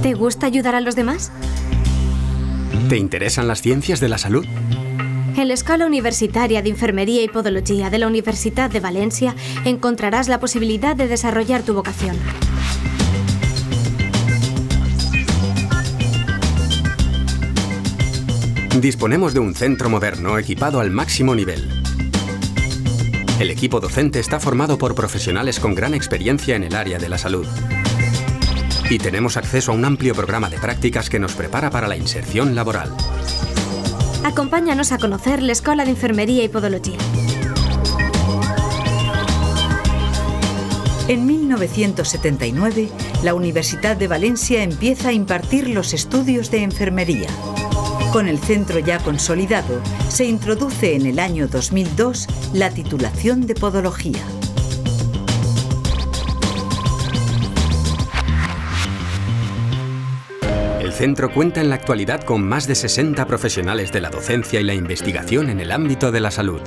¿Te gusta ayudar a los demás? ¿Te interesan las ciencias de la salud? En la Escuela Universitaria de Enfermería y Podología de la Universidad de Valencia encontrarás la posibilidad de desarrollar tu vocación. Disponemos de un centro moderno equipado al máximo nivel. El equipo docente está formado por profesionales con gran experiencia en el área de la salud. Y tenemos acceso a un amplio programa de prácticas que nos prepara para la inserción laboral. Acompáñanos a conocer la Escuela de Enfermería y Podología. En 1979, la Universidad de Valencia empieza a impartir los estudios de enfermería. Con el centro ya consolidado, se introduce en el año 2002 la titulación de Podología. El centro cuenta en la actualidad con más de 60 profesionales de la docencia y la investigación en el ámbito de la salud.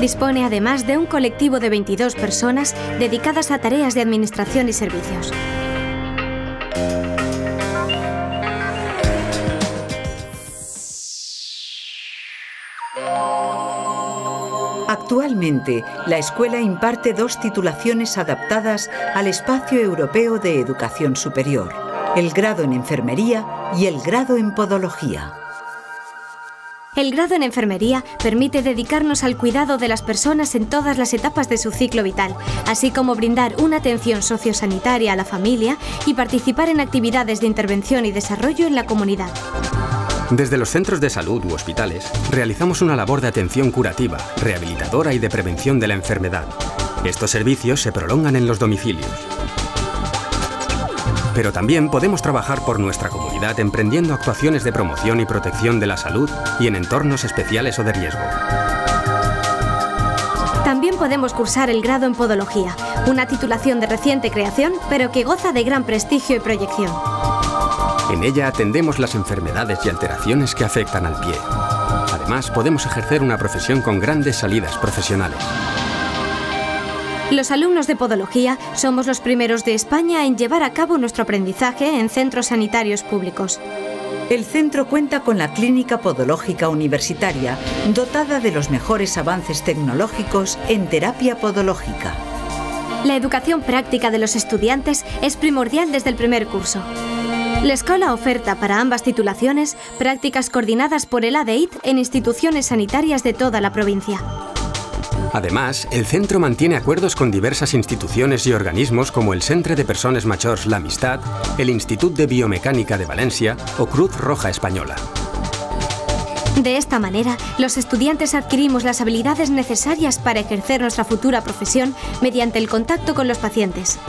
Dispone además de un colectivo de 22 personas dedicadas a tareas de administración y servicios. Actualmente, la escuela imparte 2 titulaciones adaptadas al espacio europeo de educación superior, el grado en enfermería y el grado en podología. El grado en enfermería permite dedicarnos al cuidado de las personas en todas las etapas de su ciclo vital, así como brindar una atención sociosanitaria a la familia y participar en actividades de intervención y desarrollo en la comunidad. Desde los centros de salud u hospitales, realizamos una labor de atención curativa, rehabilitadora y de prevención de la enfermedad. Estos servicios se prolongan en los domicilios. Pero también podemos trabajar por nuestra comunidad emprendiendo actuaciones de promoción y protección de la salud y en entornos especiales o de riesgo. También podemos cursar el grado en Podología, una titulación de reciente creación, pero que goza de gran prestigio y proyección. En ella atendemos las enfermedades y alteraciones que afectan al pie. Además, podemos ejercer una profesión con grandes salidas profesionales. Los alumnos de Podología somos los primeros de España en llevar a cabo nuestro aprendizaje en centros sanitarios públicos. El centro cuenta con la Clínica Podológica Universitaria, dotada de los mejores avances tecnológicos en terapia podológica. La educación práctica de los estudiantes es primordial desde el primer curso. La escuela oferta para ambas titulaciones prácticas coordinadas por el ADEIT en instituciones sanitarias de toda la provincia. Además, el centro mantiene acuerdos con diversas instituciones y organismos como el Centre de Persones Majors La Amistad, el Institut de Biomecánica de Valencia o Cruz Roja Española. De esta manera, los estudiantes adquirimos las habilidades necesarias para ejercer nuestra futura profesión mediante el contacto con los pacientes.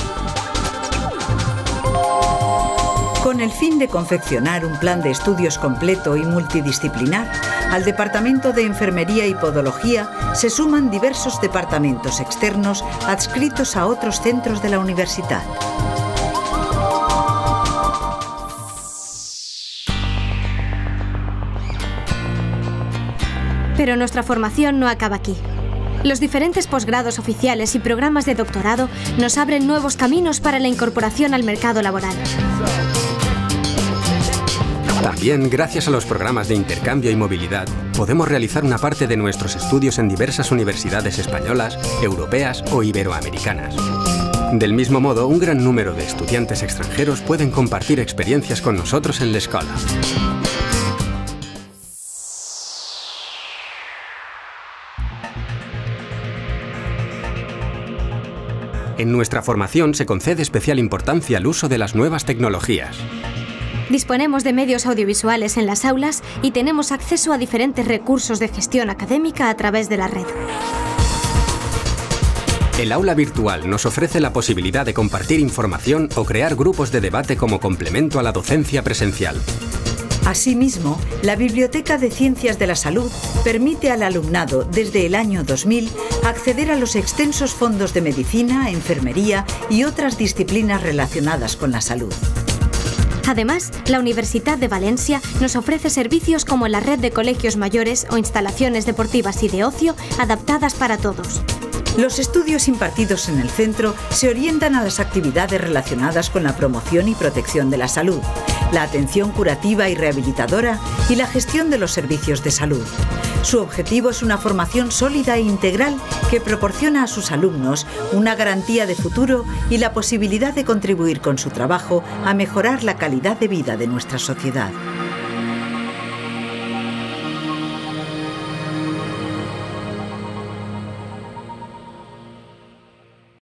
Con el fin de confeccionar un plan de estudios completo y multidisciplinar, al Departamento de Enfermería y Podología se suman diversos departamentos externos adscritos a otros centros de la universidad. Pero nuestra formación no acaba aquí. Los diferentes posgrados oficiales y programas de doctorado nos abren nuevos caminos para la incorporación al mercado laboral. También, gracias a los programas de intercambio y movilidad, podemos realizar una parte de nuestros estudios en diversas universidades españolas, europeas o iberoamericanas. Del mismo modo, un gran número de estudiantes extranjeros pueden compartir experiencias con nosotros en la escuela. En nuestra formación se concede especial importancia al uso de las nuevas tecnologías. Disponemos de medios audiovisuales en las aulas y tenemos acceso a diferentes recursos de gestión académica a través de la red. El aula virtual nos ofrece la posibilidad de compartir información o crear grupos de debate como complemento a la docencia presencial. Asimismo, la Biblioteca de Ciencias de la Salud permite al alumnado, desde el año 2000, acceder a los extensos fondos de medicina, enfermería y otras disciplinas relacionadas con la salud. Además, la Universitat de Valencia nos ofrece servicios como la red de colegios mayores o instalaciones deportivas y de ocio adaptadas para todos. Los estudios impartidos en el centro se orientan a las actividades relacionadas con la promoción y protección de la salud, la atención curativa y rehabilitadora y la gestión de los servicios de salud. Su objetivo es una formación sólida e integral que proporciona a sus alumnos una garantía de futuro y la posibilidad de contribuir con su trabajo a mejorar la calidad de vida de nuestra sociedad.